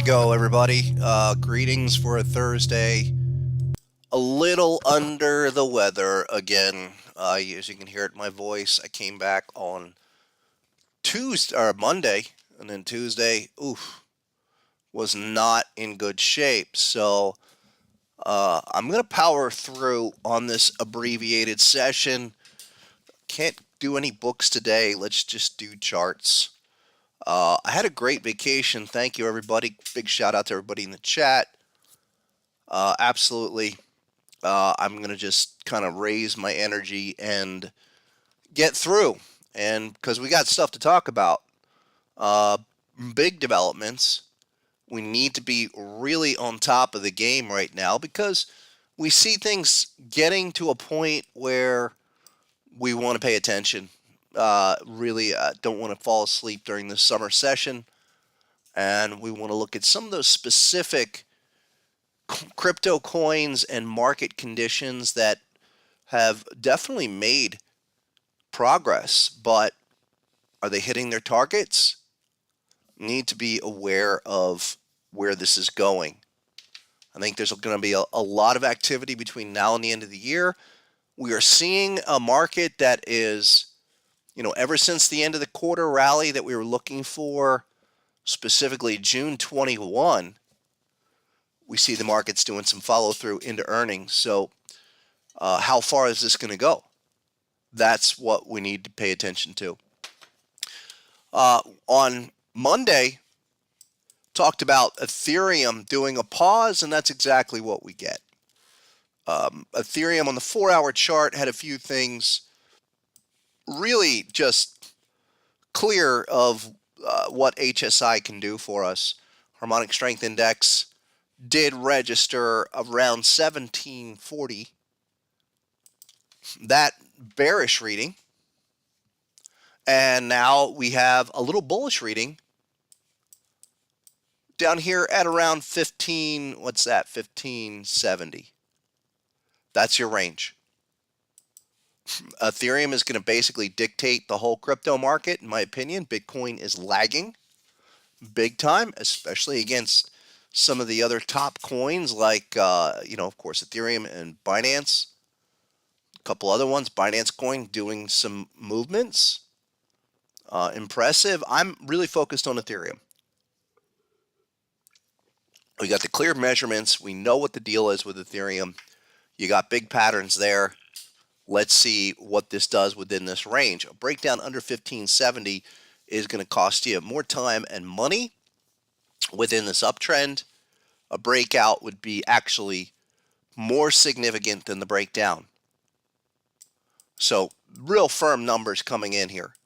we go, everybody. Greetings for a Thursday. A little under the weather again. As you can hear it in my voice, I came back on Tuesday or Monday, and then Tuesday, was not in good shape. So I'm gonna power through on this abbreviated session. Can't do any books today. Let's just do charts. I had a great vacation. Thank you, everybody. Big shout out to everybody in the chat. Absolutely. I'm going to just kind of raise my energy and get through. And because we got stuff to talk about, uh, big developments, we need to be really on top of the game right now because we see things getting to a point where we want to pay attention. Really don't want to fall asleep during the summer session. And we want to look at some of those specific crypto coins and market conditions that have definitely made progress, but are they hitting their targets? Need to be aware of where this is going. I think there's going to be a lot of activity between now and the end of the year. We are seeing a market that is, ever since the end of the quarter rally that we were looking for, specifically June 21, we see the markets doing some follow through into earnings. So how far is this going to go? That's what we need to pay attention to. On Monday, talked about Ethereum doing a pause, and that's exactly what we get. Ethereum on the 4-hour chart had a few things really just clear of what HSI can do for us. Harmonic Strength Index did register around 1740. That bearish reading. And now we have a little bullish reading down here at around 1570. That's your range. Ethereum is going to basically dictate the whole crypto market, in my opinion. Bitcoin is lagging big time, especially against some of the other top coins like, of course, Ethereum and Binance. A couple other ones, Binance Coin doing some movements. Impressive. I'm really focused on Ethereum. We got the clear measurements. We know what the deal is with Ethereum. You got big patterns there. Let's see what this does within this range. A breakdown under 1570 is going to cost you more time and money within this uptrend. A breakout would be actually more significant than the breakdown. So real firm numbers coming in here.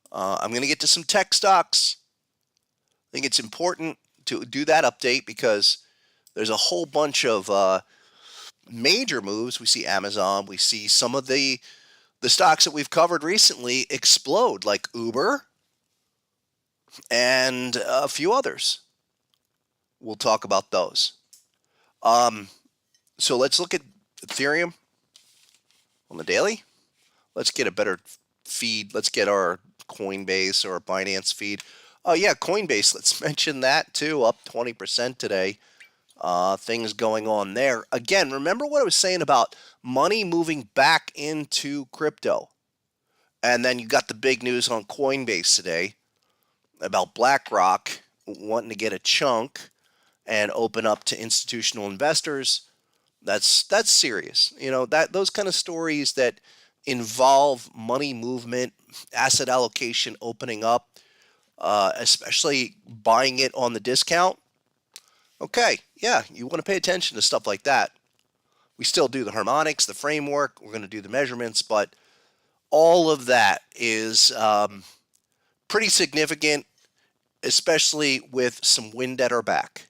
I'm going to get to some tech stocks. I think it's important to do that update because there's a whole bunch of major moves. We see Amazon. We see some of the stocks that we've covered recently explode, like Uber and a few others. We'll talk about those. So let's look at Ethereum on the daily. Let's get a better feed. Let's get our Coinbase or Binance feed. Oh yeah, Coinbase. Let's mention that too. Up 20% today. Things going on there. Again, remember what I was saying about money moving back into crypto. And then you got the big news on Coinbase today about BlackRock wanting to get a chunk and open up to institutional investors. That's serious. Those kind of stories that involve money movement, asset allocation opening up, especially buying it on the discount. Okay, yeah, you want to pay attention to stuff like that. We still do the harmonics, the framework. We're going to do the measurements, but all of that is pretty significant, especially with some wind at our back.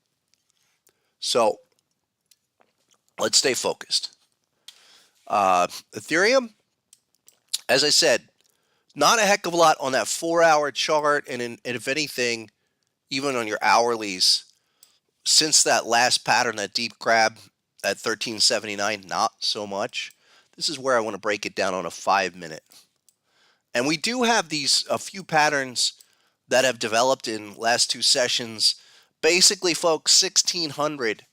So let's stay focused. Ethereum, as I said, not a heck of a lot on that 4-hour chart, and if anything, even on your hourlies, since that last pattern, that deep grab at 1379, not so much. This is where I want to break it down on a 5-minute. And we do have a few patterns that have developed in last two sessions Basically, folks, 1600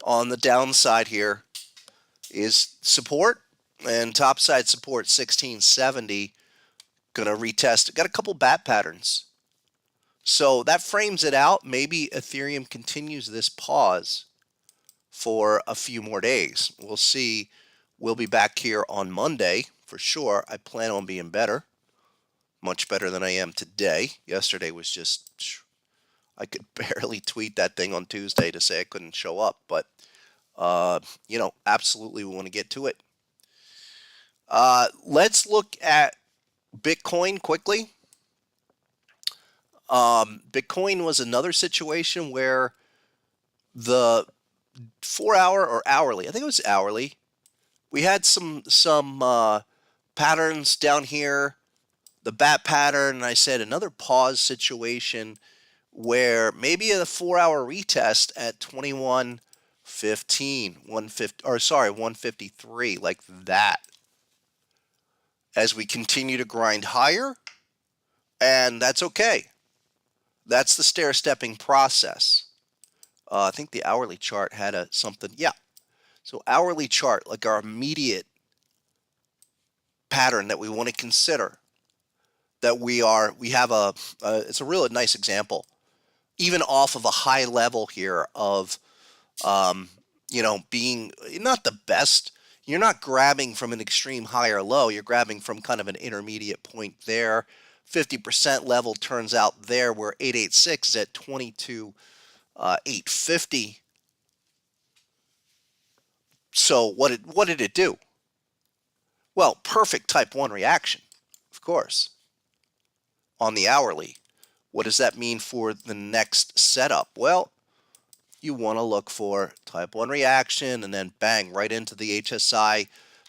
on the downside here is support, and topside support 1670. Going to retest. Got a couple bat patterns. So that frames it out. Maybe Ethereum continues this pause for a few more days. We'll see. We'll be back here on Monday for sure. I plan on being better, much better than I am today. Yesterday was just, I could barely tweet that thing on Tuesday to say I couldn't show up, but absolutely we want to get to it. Let's look at Bitcoin quickly. Bitcoin was another situation where the 4-hour or hourly, I think it was hourly, we had some patterns down here, the bat pattern, and I said another pause situation where maybe a 4-hour retest at 2115, 153, like that, as we continue to grind higher, and that's okay. That's the stair-stepping process. I think the hourly chart had something. Yeah. So hourly chart, like our immediate pattern that we want to consider, that we have it's a really nice example, even off of a high level here of, being not the best. You're not grabbing from an extreme high or low. You're grabbing from kind of an intermediate point there. 50% level turns out there where 886 is at 22,850. So what did it do? Well, perfect type 1 reaction, of course, on the hourly. What does that mean for the next setup? Well, you want to look for type 1 reaction and then bang right into the HSI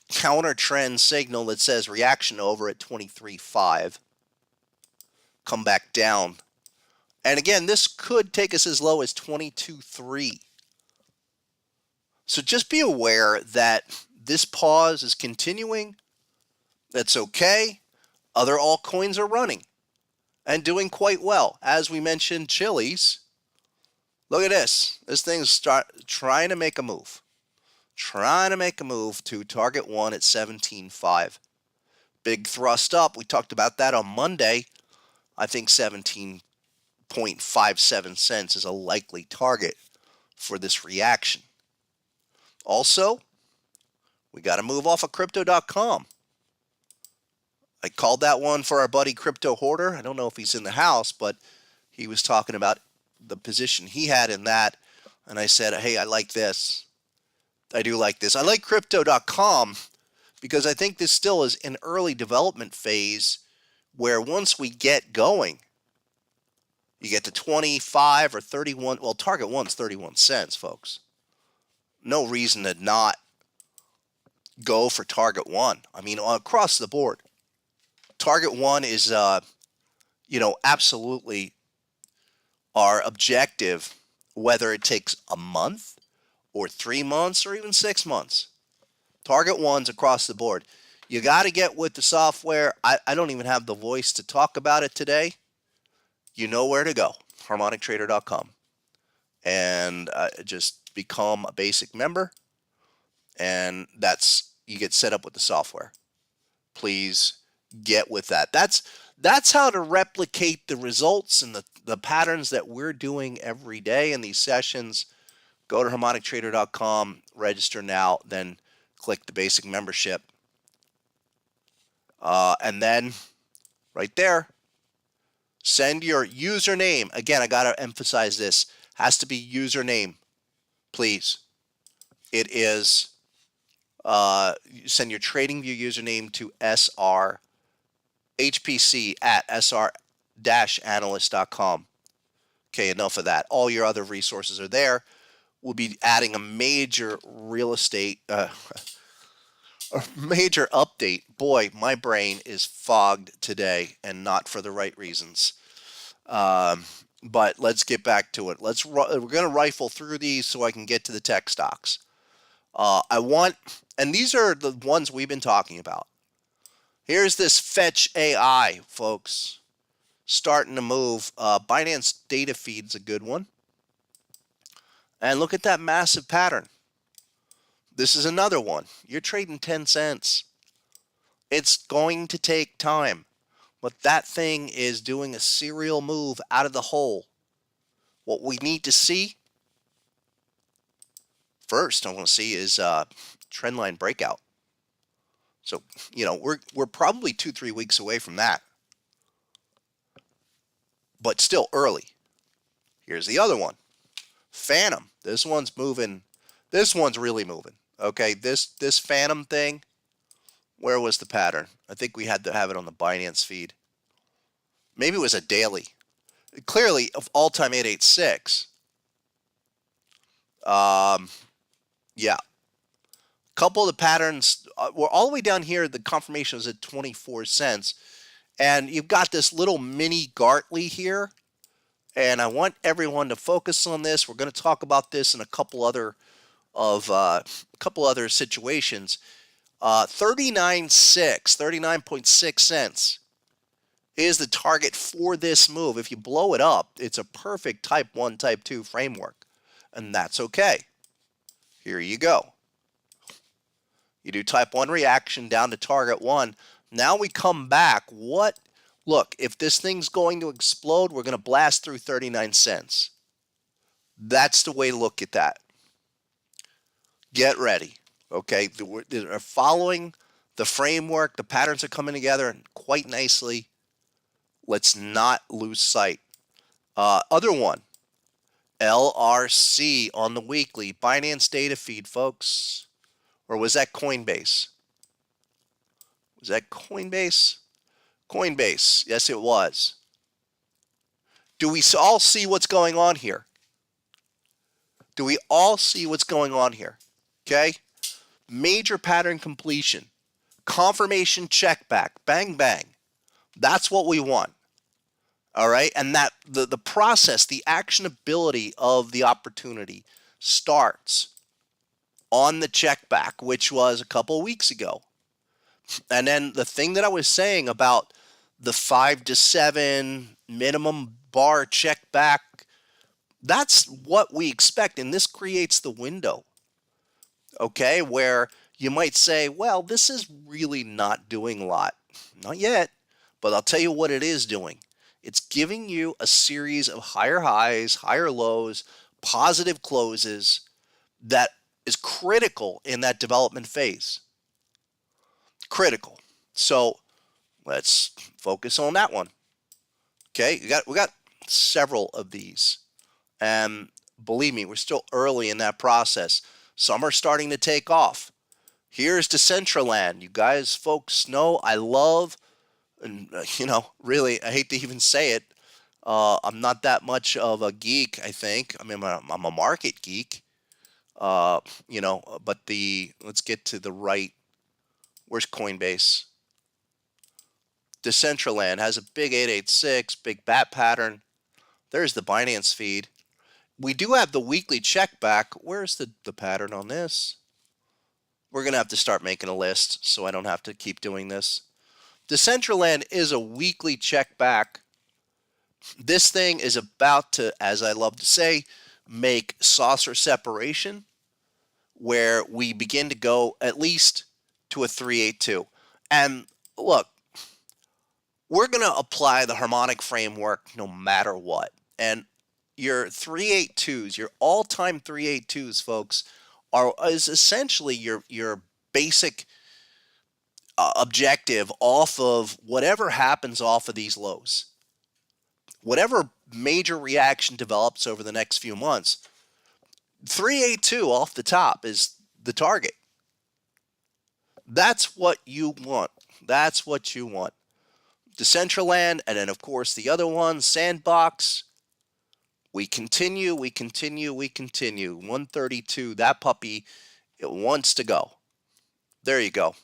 counter trend signal that says reaction over at 23.5. Come back down. And again, this could take us as low as 22.3. So just be aware that this pause is continuing. That's okay. Other altcoins are running and doing quite well. As we mentioned, Chili's. Look at this. This thing's trying to make a move. Trying to make a move to target 1 at 17.5. Big thrust up. We talked about that on Monday. I think 17.57 cents is a likely target for this reaction. Also, we got to move off of crypto.com. I called that one for our buddy Crypto Hoarder. I don't know if he's in the house, but he was talking about the position he had in that. And I said, hey, I like this. I do like this. I like crypto.com because I think this still is an early development phase where once we get going, you get to 25 or 31. Well, target 1's 31 cents, folks. No reason to not go for target 1. I mean, across the board. Target 1 is, absolutely our objective, whether it takes a month or 3 months or even 6 months. Target 1's across the board. You got to get with the software. I don't even have the voice to talk about it today. You know where to go, harmonictrader.com. And just become a basic member. And you get set up with the software. Please get with that. That's how to replicate the results and the patterns that we're doing every day in these sessions. Go to harmonictrader.com, register now, then click the basic membership. And then right there, send your username. Again, I got to emphasize this. Has to be username, please. It is, send your TradingView username to srhpc@sr-analyst.com. Okay, enough of that. All your other resources are there. We'll be adding a major real estate, a major update. Boy, my brain is fogged today, and not for the right reasons. But let's get back to it. We're going to rifle through these so I can get to the tech stocks. And these are the ones we've been talking about. Here's this Fetch AI, folks. starting to move. Binance data feed's a good one. And look at that massive pattern. This is another one. You're trading 10 cents. It's going to take time. But that thing is doing a serial move out of the hole. What we need to see first, I want to see is trendline breakout. So, we're probably 2-3 weeks away from that. But still early. Here's the other one. Phantom. This one's moving. This one's really moving. Okay, this Phantom thing, where was the pattern? I think we had to have it on the Binance feed. Maybe it was a daily. Clearly, of all-time 886. Yeah. Couple of the patterns were all the way down here. The confirmation was at 24 cents. And you've got this little mini Gartley here. And I want everyone to focus on this. We're going to talk about this in a couple other situations. 39.6 cents is the target for this move. If you blow it up, it's a perfect type 1, type 2 framework. And that's okay. Here you go. You do type 1 reaction down to target 1. Now we come back. Look, if this thing's going to explode, we're going to blast through 39 cents. That's the way to look at that. Get ready. Okay, they're following the framework. The patterns are coming together quite nicely. Let's not lose sight. Other one, LRC on the weekly. Binance data feed, folks. Or was that Coinbase? Was that Coinbase? Coinbase. Yes, it was. Do we all see what's going on here? Do we all see what's going on here? Okay. Major pattern completion. Confirmation check back. Bang, bang. That's what we want. All right. And that the process, the actionability of the opportunity starts on the check back, which was a couple of weeks ago. And then the thing that I was saying about the 5 to 7 minimum bar check back, that's what we expect. And this creates the window, okay, where you might say, well, this is really not doing a lot. Not yet, but I'll tell you what it is doing. It's giving you a series of higher highs, higher lows, positive closes that is critical in that development phase. Critical. So let's focus on that one. Okay, we got several of these. And believe me, we're still early in that process. Some are starting to take off. Here's Decentraland. You guys, folks know I love, and really, I hate to even say it. I'm not that much of a geek, I think. I mean, I'm a market geek. But let's get to the right. Where's Coinbase? Decentraland has a big 886, big bat pattern. There's the Binance feed. We do have the weekly check back. Where's the pattern on this? We're going to have to start making a list so I don't have to keep doing this. Decentraland is a weekly check back. This thing is about to, as I love to say, make saucer separation, where we begin to go at least to a 382. And look, we're going to apply the harmonic framework no matter what. And your 382s, your all-time 382s, folks, is essentially your basic objective off of whatever happens off of these lows. Whatever major reaction develops over the next few months, 382 off the top is the target. That's what you want. That's what you want. Decentraland, and then, of course, the other one, Sandbox. We continue. 132, that puppy, it wants to go. There you go.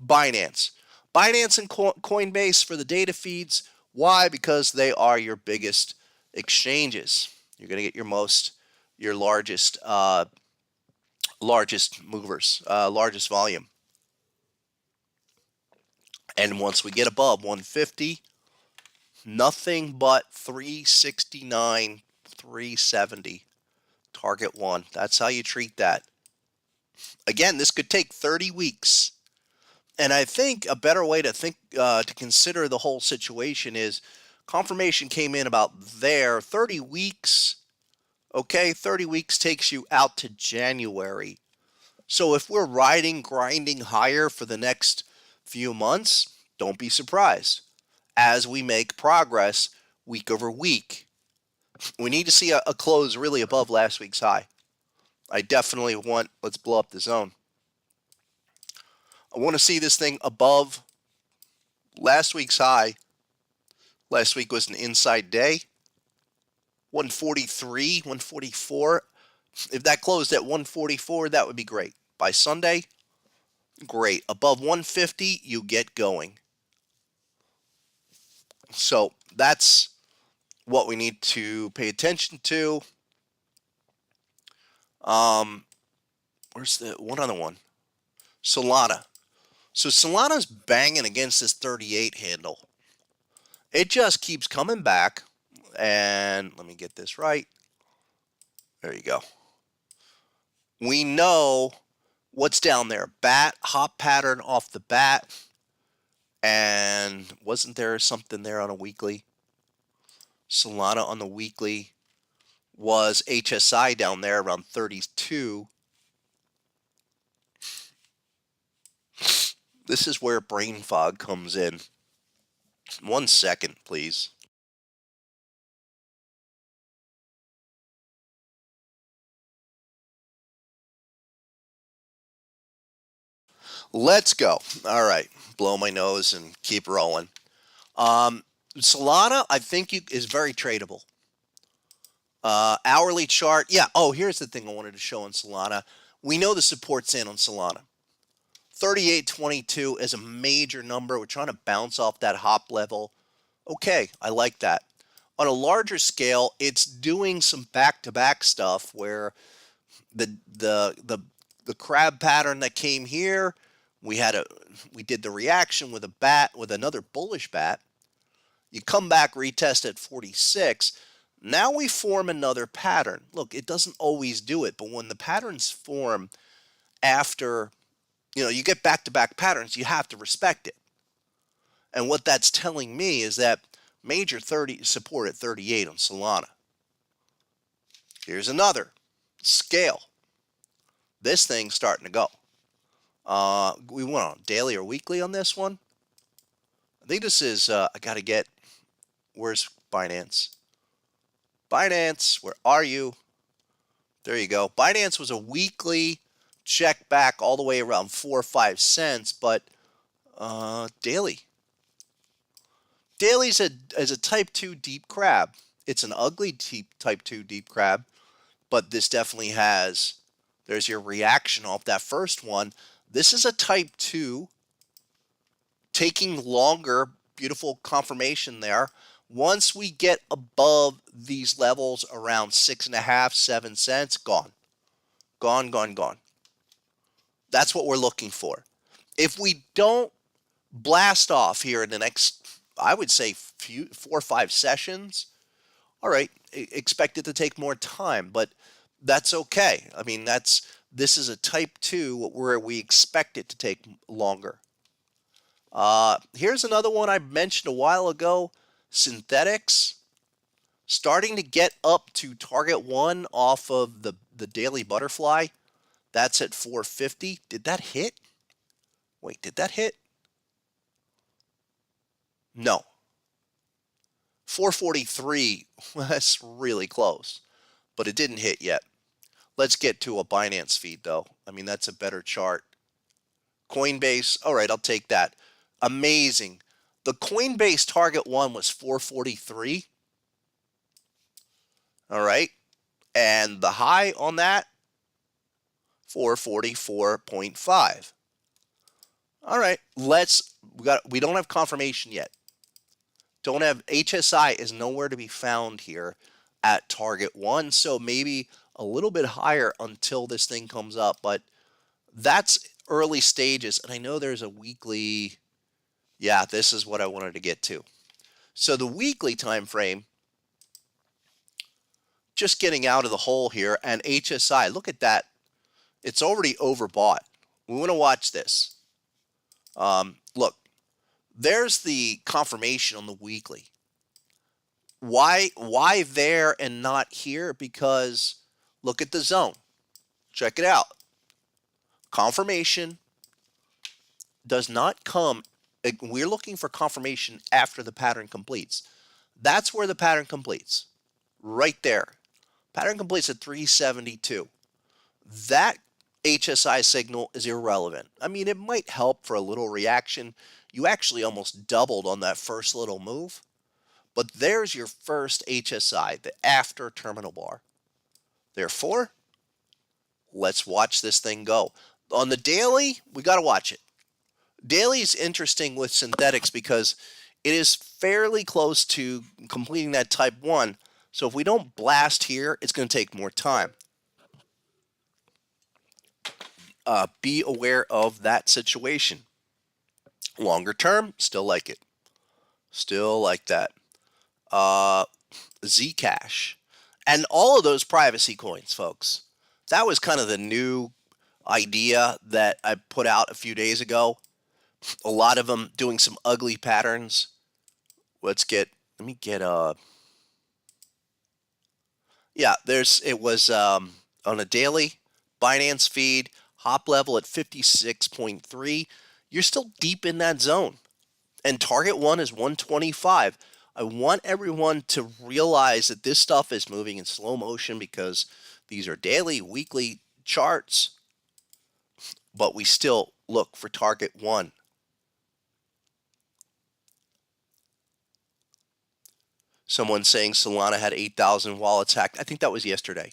Binance. Binance and Coinbase for the data feeds. Why? Because they are your biggest exchanges. You're going to get your largest movers, largest volume. And once we get above 150, Nothing but 369, 370. Target one. That's how you treat that. Again, this could take 30 weeks. And I think a better way to consider the whole situation is confirmation came in about there. 30 weeks. Okay, 30 weeks takes you out to January. So if we're grinding higher for the next few months, don't be surprised as we make progress week over week. We need to see a close really above last week's high. I definitely let's blow up the zone. I want to see this thing above last week's high. Last week was an inside day. 143, 144. If that closed at 144, that would be great. By Sunday, great. Above 150, you get going. So that's what we need to pay attention to. Where's the one other one? Solana. So Solana's banging against this 38 handle. It just keeps coming back. And let me get this right. There you go. We know what's down there. Bat, hop pattern off the bat. And wasn't there something there on a weekly? Solana on the weekly was HSI down there around 32. This is where brain fog comes in. 1 second, please. Let's go. All right. Blow my nose and keep rolling. Solana, I think is very tradable. Hourly chart. Yeah. Oh, here's the thing I wanted to show on Solana. We know the support's in on Solana. 38.22 is a major number. We're trying to bounce off that hop level. Okay, I like that. On a larger scale, it's doing some back-to-back stuff where the crab pattern that came here, we did the reaction with a bat, with another bullish bat. You come back, retest at 46. Now we form another pattern. Look, it doesn't always do it, but when the patterns form after, you get back-to-back patterns, you have to respect it. And what that's telling me is that major 30 support at 38 on Solana. Here's another scale. This thing's starting to go. We went on daily or weekly on this one. I think this is, I got to get, where's Binance? Binance, where are you? There you go. Binance was a weekly check back all the way around 4 or 5 cents, but daily. Daily's a type 2 deep crab. It's an ugly type 2 deep crab, but this definitely there's your reaction off that first one. This is a type 2, taking longer, beautiful confirmation there. Once we get above these levels around 6.5, 7 cents, gone. Gone, gone, gone. That's what we're looking for. If we don't blast off here in the next, I would say 4 or 5 sessions, all right, expect it to take more time, but that's okay. I mean, this is a type 2 where we expect it to take longer. Here's another one I mentioned a while ago, synthetics. Starting to get up to target 1 off of the daily butterfly. That's at 450. Did that hit? Wait, did that hit? No. 443, that's really close, but it didn't hit yet. Let's get to a Binance feed, though. I mean, that's a better chart. Coinbase, all right, I'll take that. Amazing. The Coinbase target 1 was 443. All right. And the high on that, 444.5. All right, we don't have confirmation yet. Don't have HSI is nowhere to be found here at target 1, so maybe a little bit higher until this thing comes up, but that's early stages. And I know there's a weekly, yeah, this is what I wanted to get to. So the weekly time frame, just getting out of the hole here, and HSI, look at that. It's already overbought. We want to watch this. Look, there's the confirmation on the weekly. Why there and not here? Because look at the zone. Check it out. Confirmation does not come. We're looking for confirmation after the pattern completes. That's where the pattern completes. Right there. Pattern completes at 372. That HSI signal is irrelevant. I mean, it might help for a little reaction. You actually almost doubled on that first little move. But there's your first HSI, the after terminal bar. Therefore, let's watch this thing go. On the daily, we got to watch it. Daily is interesting with synthetics because it is fairly close to completing that type 1. So if we don't blast here, it's going to take more time. Be aware of that situation. Longer term, still like it. Still like that. Zcash. And all of those privacy coins, folks. That was kind of the new idea that I put out a few days ago. A lot of them doing some ugly patterns. Let me get yeah, it was on a daily Binance feed, hop level at 56.3. You're still deep in that zone. And target 1 is 125. I want everyone to realize that this stuff is moving in slow motion because these are daily, weekly charts. But we still look for target 1. Someone saying Solana had 8,000 wallets hacked. I think that was yesterday.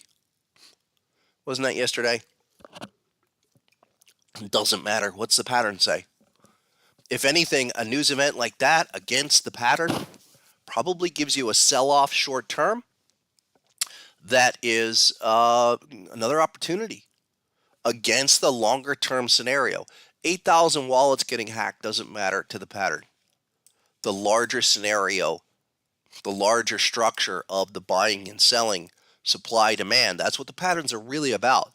Wasn't that yesterday? It doesn't matter. What's the pattern say? If anything, a news event like that against the pattern probably gives you a sell-off short term. That is another opportunity against the longer term scenario. 8,000 wallets getting hacked doesn't matter to the pattern. The larger scenario, the larger structure of the buying and selling, supply demand, that's what the patterns are really about.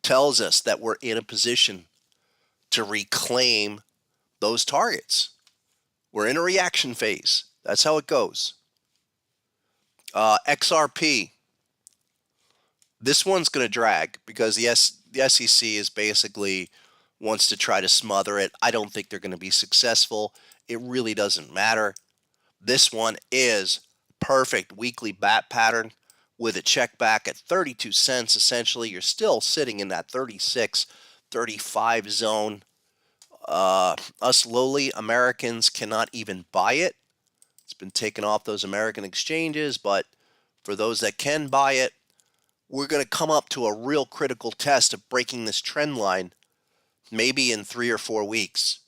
Tells us that we're in a position to reclaim those targets. We're in a reaction phase. That's how it goes. XRP. This one's going to drag because the SEC is basically wants to try to smother it. I don't think they're going to be successful. It really doesn't matter. This one is perfect weekly bat pattern with a check back at 32 cents. Essentially, you're still sitting in that 36, 35 zone. Us lowly Americans cannot even buy it. It's been taken off those American exchanges, but for those that can buy it, we're going to come up to a real critical test of breaking this trend line maybe in 3 or 4 weeks.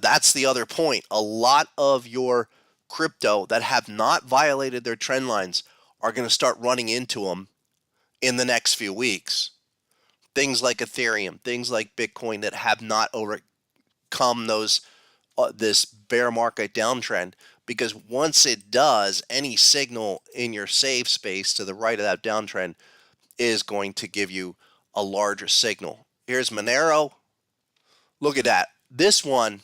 That's the other point. A lot of your crypto that have not violated their trend lines are going to start running into them in the next few weeks. Things like Ethereum, things like Bitcoin that have not overcome this bear market downtrend, because once it does, any signal in your safe space to the right of that downtrend is going to give you a larger signal. Here's Monero. Look at that. This one,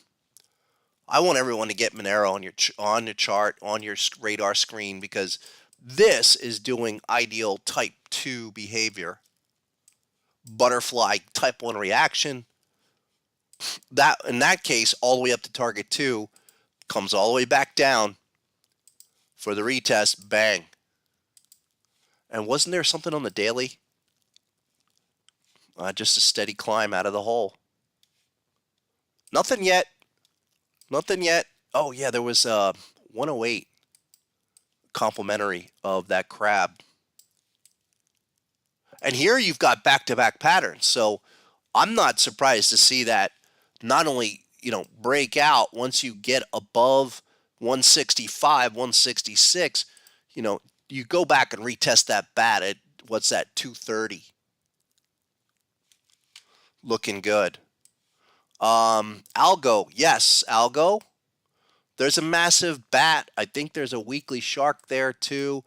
I want everyone to get Monero on your chart, on your radar screen, because this is doing ideal type 2 behavior. Butterfly type 1 reaction. That in that case, all the way up to target 2, comes all the way back down for the retest, bang. And wasn't there something on the daily? Just a steady climb out of the hole. Nothing yet. Nothing yet. Oh yeah, there was 108 complementary of that crab. And here you've got back-to-back patterns. So I'm not surprised to see that not only, break out once you get above 165, 166, you go back and retest that bat at, what's that, 230. Looking good. Algo, yes, Algo. There's a massive bat. I think there's a weekly shark there too.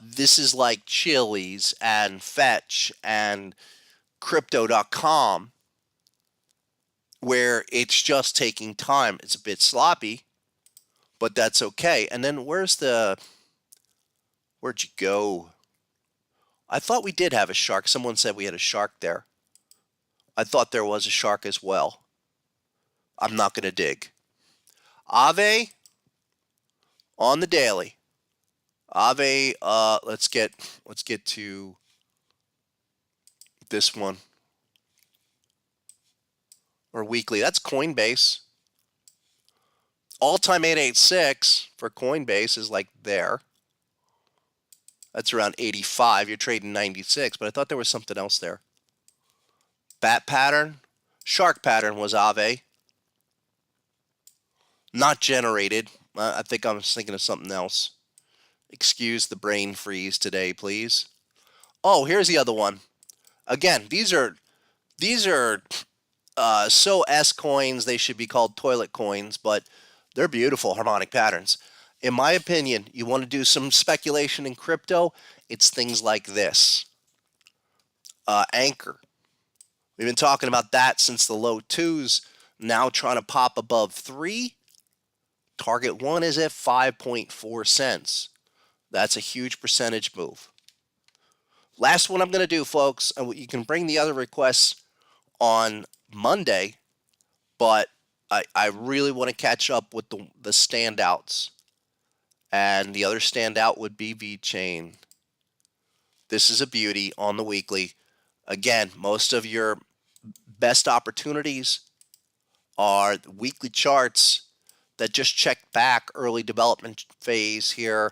This is like Chili's and Fetch and Crypto.com, where it's just taking time. It's a bit sloppy, but that's okay. And then where'd you go? I thought we did have a shark. Someone said we had a shark there. I thought there was a shark as well. I'm not going to dig. Ave on the daily. Ave, let's get to this one. Or weekly. That's Coinbase. All-time 886 for Coinbase is like there. That's around 85. You're trading 96, but I thought there was something else there. Bat pattern. Shark pattern was Ave. Not generated. I think I was thinking of something else. Excuse the brain freeze today, please. Oh, here's the other one. Again, these are so S coins. They should be called toilet coins, but they're beautiful harmonic patterns. In my opinion, you want to do some speculation in crypto, it's things like this. Anchor. We've been talking about that since the low twos, now trying to pop above 3. Target 1 is at 5.4 cents. That's a huge percentage move. Last one I'm going to do, folks, and you can bring the other requests on Monday, but I really want to catch up with the standouts. And the other standout would be VeChain. This is a beauty on the weekly. Again, most of your best opportunities are the weekly charts that just check back early development phase here.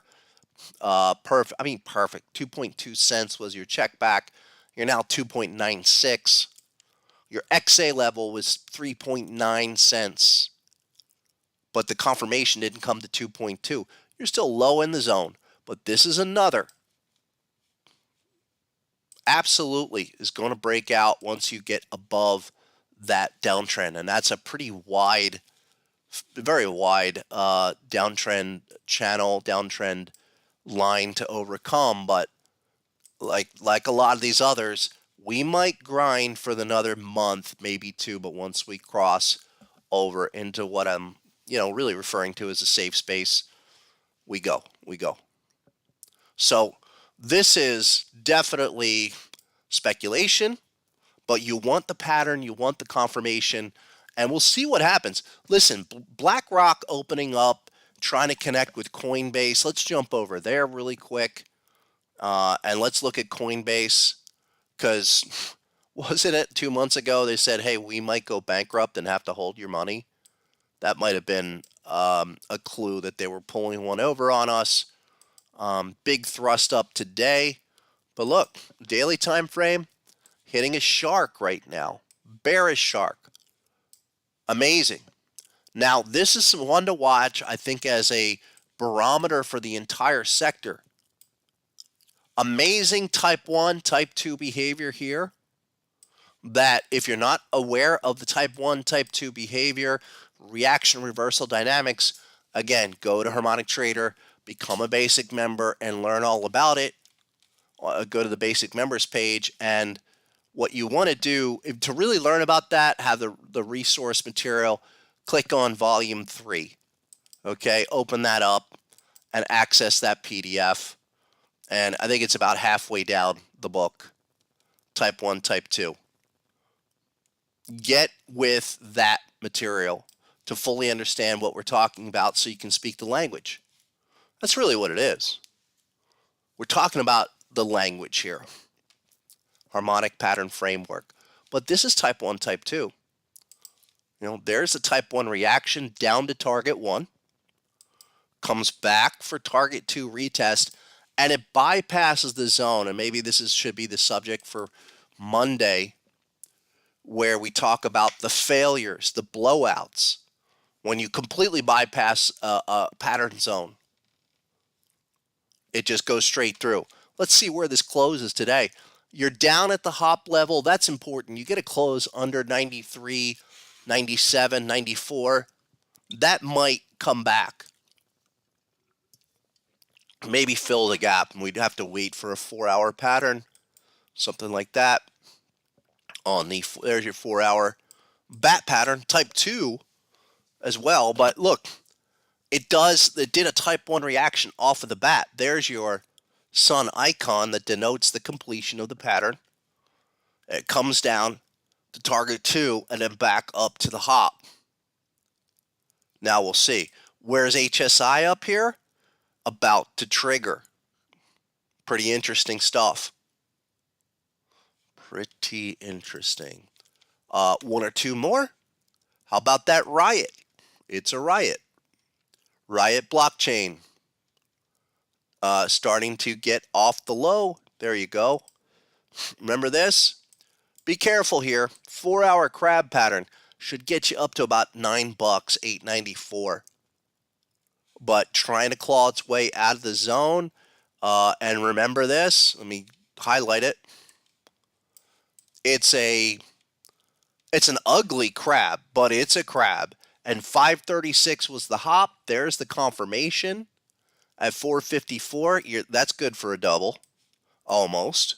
Perfect. 2.2 cents was your check back. You're now 2.96. Your XA level was 3.9 cents. But the confirmation didn't come to 2.2. You're still low in the zone. But this is another. Absolutely is going to break out once you get above that downtrend. And that's a pretty wide, very wide downtrend channel, downtrend line to overcome. But like a lot of these others, we might grind for another month, maybe 2. But once we cross over into what I'm, really referring to as a safe space, we go. So this is definitely speculation, but you want the pattern, you want the confirmation, and we'll see what happens. Listen, BlackRock opening up, trying to connect with Coinbase. Let's jump over there really quick, and let's look at Coinbase, because wasn't it 2 months ago they said, hey, we might go bankrupt and have to hold your money? That might have been a clue that they were pulling one over on us. Big thrust up today. But look, daily time frame, hitting a shark right now. Bearish shark. Amazing. Now, this is one to watch, I think, as a barometer for the entire sector. Amazing type 1, type 2 behavior here. That if you're not aware of the type 1, type 2 behavior, reaction reversal dynamics, again, go to Harmonic Trader, become a basic member, and learn all about it. Go to the basic members page, and what you want to do to really learn about that, have the resource material, click on volume 3. Okay, open that up and access that PDF. And I think it's about halfway down the book. Type 1, type 2. Get with that material to fully understand what we're talking about so you can speak the language. That's really what it is. We're talking about the language here. Harmonic pattern framework. But this is type 1, type 2. There's a type 1 reaction down to target 1. Comes back for target 2 retest. And it bypasses the zone. And maybe this should be the subject for Monday, where we talk about the failures, the blowouts, when you completely bypass a pattern zone. It just goes straight through. Let's see where this closes today. You're down at the hop level. That's important. You get a close under 93, 97, 94. that might come back. Maybe fill the gap, and we'd have to wait for a 4-hour pattern, something like that. There's your 4-hour bat pattern, type 2 as well. But look, it did a type 1 reaction off of the bat. There's your sun icon that denotes the completion of the pattern. It comes down to target 2 and then back up to the hop. Now we'll see. Where's HSI up here? About to trigger. Pretty interesting stuff. Pretty interesting. One or two more? How about that riot? It's a riot. Riot blockchain. Starting to get off the low. There you go. Remember this? Be careful here. 4-hour crab pattern should get you up to about $9, $8.94. But trying to claw its way out of the zone. And remember this. Let me highlight it. It's an ugly crab, but it's a crab. And 536 was the hop. There's the confirmation. At 454, that's good for a double. Almost.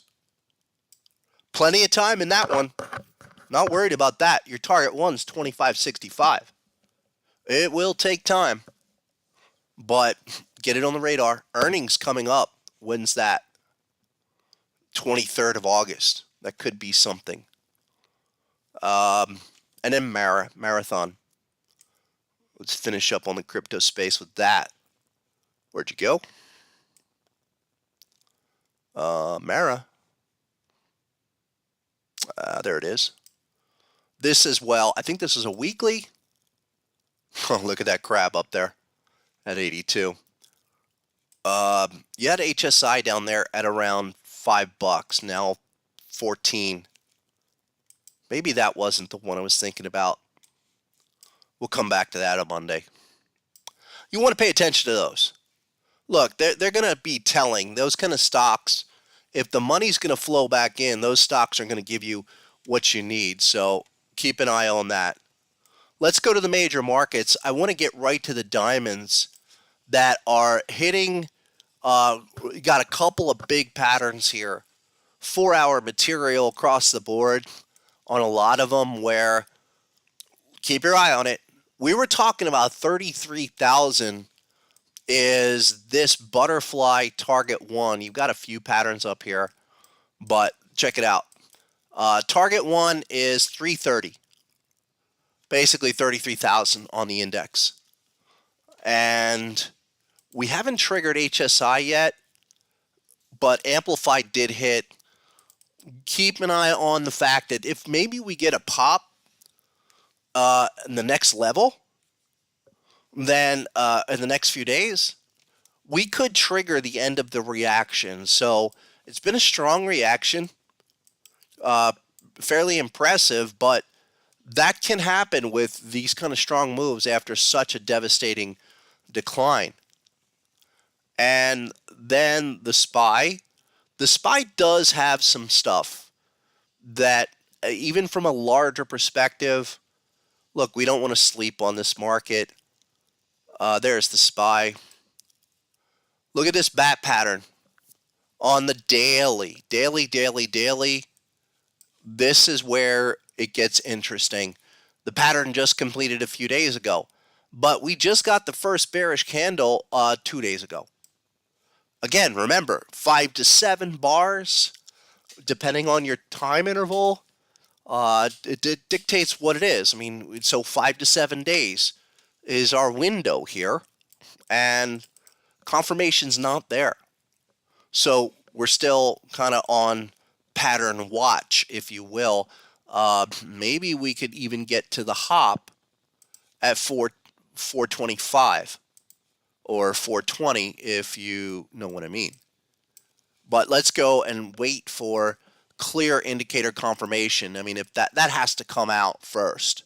Plenty of time in that one. Not worried about that. Your target one's 25.65. It will take time. But get it on the radar. Earnings coming up. When's that? 23rd of August. That could be something. And then Marathon. Let's finish up on the crypto space with that. Where'd you go? Mara. There it is. This as well. I think this is a weekly. Oh, look at that crab up there at 82. You had HSI down there at around $5. Now 14. Maybe that wasn't the one I was thinking about. We'll come back to that on Monday. You want to pay attention to those. Look, they're going to be telling. Those kind of stocks, if the money's going to flow back in, those stocks are going to give you what you need. So keep an eye on that. Let's go to the major markets. I want to get right to the diamonds that are hitting. Got a couple of big patterns here. 4-hour material across the board on a lot of them where, keep your eye on it. We were talking about 33,000 is this butterfly target 1. You've got a few patterns up here, but check it out. Target 1 is 330. Basically 33,000 on the index. And we haven't triggered HSI yet, but Amplified did hit. Keep an eye on the fact that if maybe we get a pop in the next level, then in the next few days, we could trigger the end of the reaction. So it's been a strong reaction, fairly impressive, but that can happen with these kind of strong moves after such a devastating decline. And then the SPY. The SPY does have some stuff that, even from a larger perspective, look, we don't want to sleep on this market. There's the SPY. Look at this bat pattern on the daily. Daily. This is where it gets interesting. The pattern just completed a few days ago, but we just got the first bearish candle 2 days ago. Again, remember, 5 to 7 bars, depending on your time interval, it dictates what it is. I mean, so 5 to 7 days is our window here, and confirmation's not there. So we're still kind of on pattern watch, if you will. Maybe we could even get to the hop at 425 or 420, if you know what I mean. But let's go and wait for clear indicator confirmation. I mean, if that has to come out first.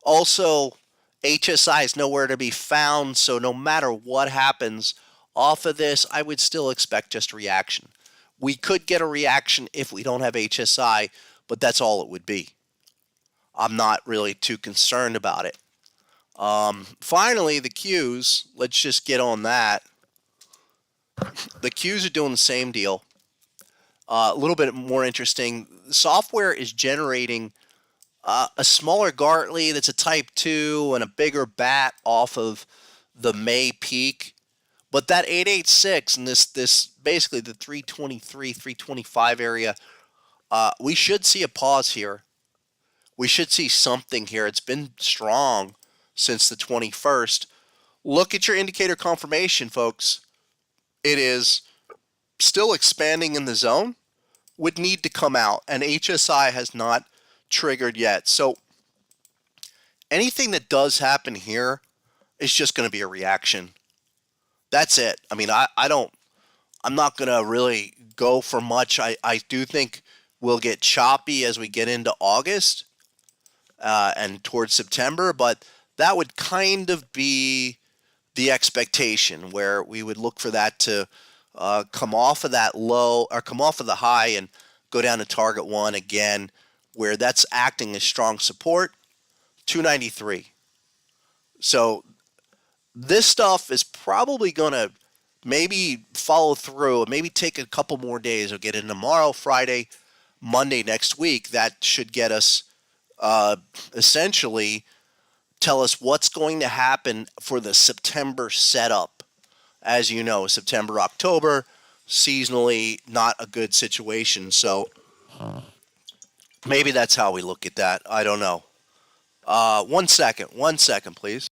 Also, HSI is nowhere to be found, so no matter what happens off of this, I would still expect just a reaction. We could get a reaction if we don't have HSI, but that's all it would be. I'm not really too concerned about it. Finally, the Qs, let's just get on that. The Qs are doing the same deal. A little bit more interesting. Software is generating a smaller Gartley that's a type 2 and a bigger bat off of the May peak. But that 886 and this basically the 323, 325 area, we should see a pause here. We should see something here. It's been strong since the 21st. Look at your indicator confirmation, folks. It is still expanding in the zone. Would need to come out, and HSI has not triggered yet. So anything that does happen here is just going to be a reaction. That's it. I mean, I'm not going to really go for much. I do think we'll get choppy as we get into August and towards September, but that would kind of be the expectation where we would look for that to come off of that low or come off of the high and go down to target one again, where that's acting as strong support, 293. So this stuff is probably going to maybe follow through, maybe take a couple more days. We'll get in tomorrow, Friday, Monday next week. That should get us essentially tell us what's going to happen for the September setup. As you know, September, October, seasonally not a good situation. So maybe that's how we look at that. I don't know. 1 second, please.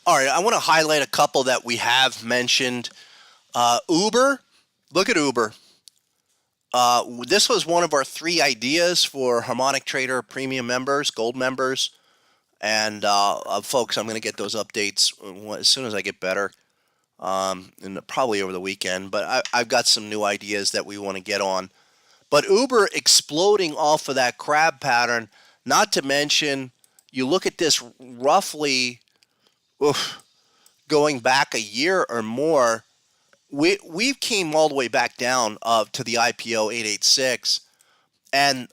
All right, I want to highlight a couple that we have mentioned. Uber, look at Uber. This was one of our 3 ideas for Harmonic Trader Premium members, Gold members. And folks, I'm going to get those updates as soon as I get better, and probably over the weekend. But I've got some new ideas that we want to get on. But Uber exploding off of that crab pattern, not to mention, you look at this roughly going back a year or more, we came all the way back down to the IPO 886, and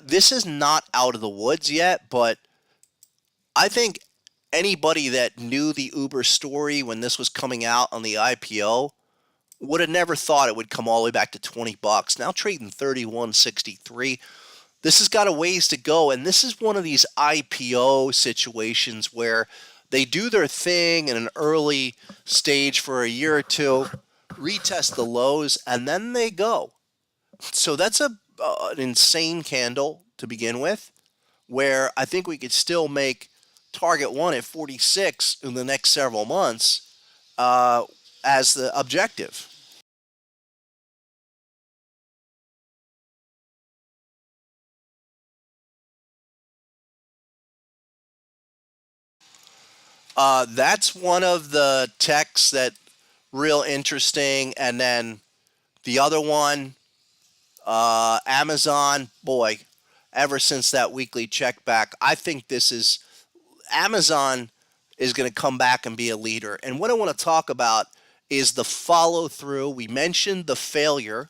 this is not out of the woods yet, but I think anybody that knew the Uber story when this was coming out on the IPO would have never thought it would come all the way back to $20. Now trading 31.63. This has got a ways to go, and this is one of these IPO situations where they do their thing in an early stage for a year or two, retest the lows, and then they go. So that's an insane candle to begin with, where I think we could still make target one at 46 in the next several months as the objective. That's one of the techs that real interesting. And then the other one, Amazon, boy, ever since that weekly check back, I think this is Amazon is going to come back and be a leader. And what I want to talk about is the follow through. We mentioned the failure,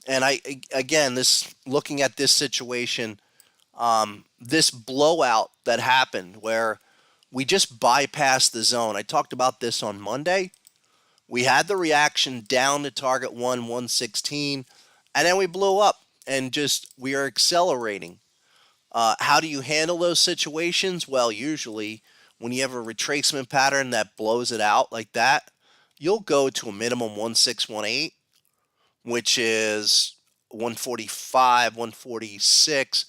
and again, this looking at this situation, this blowout that happened where we just bypassed the zone. I talked about this on Monday. We had the reaction down to target 116, and then we blew up and just we are accelerating. How do you handle those situations? Well, usually when you have a retracement pattern that blows it out like that, you'll go to a minimum 1618, which is 145, 146,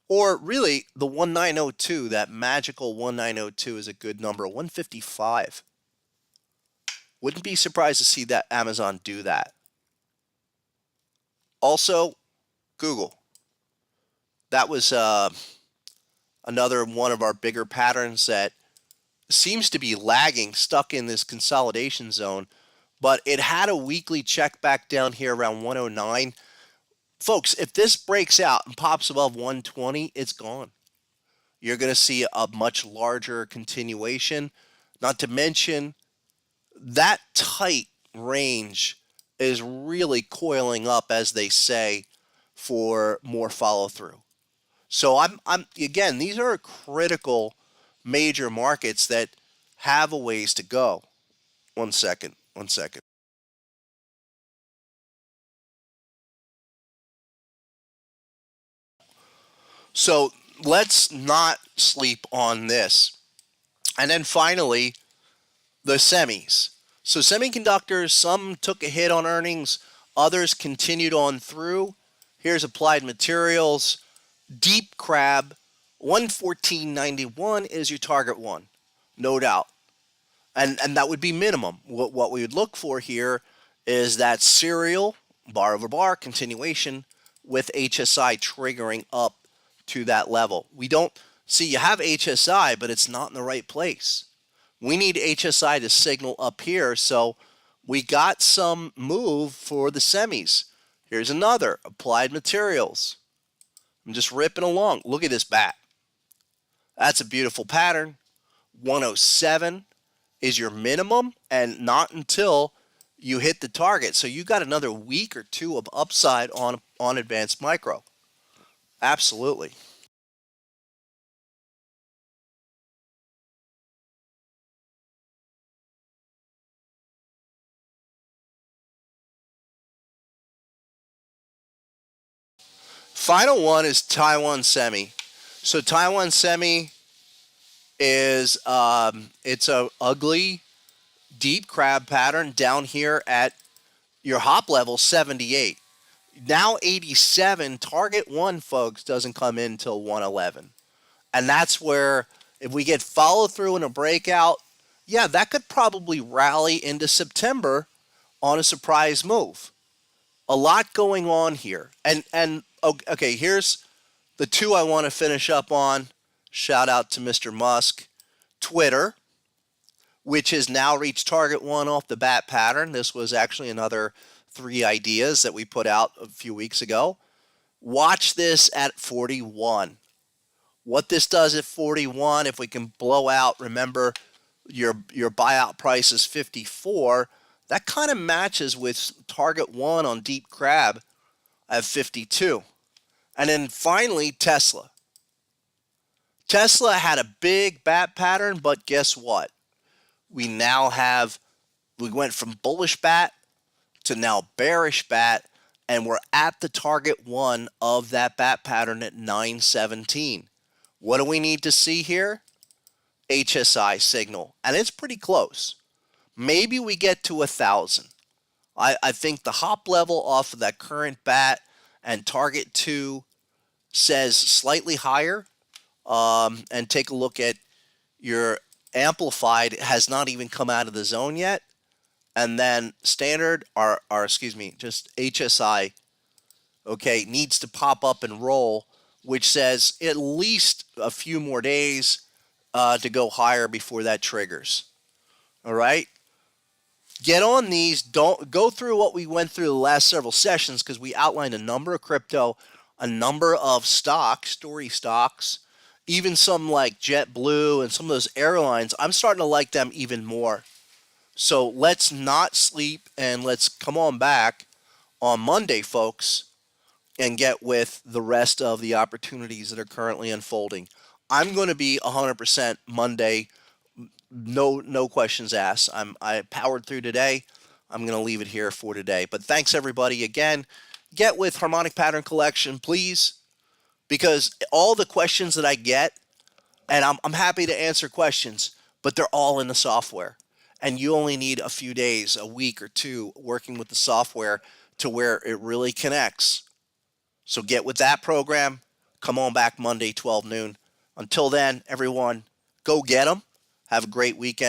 or really the 1902. That magical 1902 is a good number. 155. Wouldn't be surprised to see that Amazon do that. Also, Google. That was another one of our bigger patterns that seems to be lagging, stuck in this consolidation zone, but it had a weekly check back down here around 109. Folks, if this breaks out and pops above 120, it's gone. You're going to see a much larger continuation, not to mention that tight range is really coiling up, as they say, for more follow through. So I'm again, these are critical major markets that have a ways to go. One second, one second. So let's not sleep on this. And then finally, the semis. So semiconductors, some took a hit on earnings, others continued on through. Here's Applied Materials. Deep crab, 114.91 is your target one, no doubt. And that would be minimum. What we would look for here is that serial bar over bar continuation with HSI triggering up to that level. We don't see, you have HSI, but it's not in the right place. We need HSI to signal up here, so we got some move for the semis. Here's another, Applied Materials. I'm just ripping along. Look at this bat. That's a beautiful pattern. 107 is your minimum, and not until you hit the target. So you got another week or two of upside on advanced micro. Absolutely. Final one is Taiwan Semi. So Taiwan Semi is it's a ugly deep crab pattern down here at your hop level 78. Now 87, target one, folks, doesn't come in until 111. And that's where, if we get follow through and a breakout, yeah, that could probably rally into September on a surprise move. A lot going on here. And okay, here's the two I want to finish up on. Shout out to Mr. Musk. Twitter, which has now reached target one off the bat pattern. This was actually another 3 ideas that we put out a few weeks ago. Watch this at 41. What this does at 41, if we can blow out, remember your buyout price is 54. That kind of matches with target one on deep crab at 52. And then finally, Tesla. Tesla had a big bat pattern, but guess what? We went from bullish bat to now bearish bat, and we're at the target one of that bat pattern at 917. What do we need to see here? HSI signal, and it's pretty close. Maybe we get to 1,000. I think the hop level off of that current bat and target two says slightly higher. And take a look at your amplified, has not even come out of the zone yet. And then standard, excuse me, just HSI, okay, needs to pop up and roll, which says at least a few more days to go higher before that triggers. All right? Get on these. Don't go through what we went through the last several sessions, because we outlined a number of crypto, a number of stocks, story stocks, even some like JetBlue and some of those airlines. I'm starting to like them even more. So let's not sleep, and let's come on back on Monday, folks, and get with the rest of the opportunities that are currently unfolding. I'm going to be 100% Monday. No questions asked. I powered through today. I'm going to leave it here for today. But thanks, everybody. Again, get with Harmonic Pattern Collection, please, because all the questions that I get, and I'm happy to answer questions, but they're all in the software. And you only need a few days, a week or two, working with the software to where it really connects. So get with that program. Come on back Monday, 12 noon. Until then, everyone, go get them. Have a great weekend.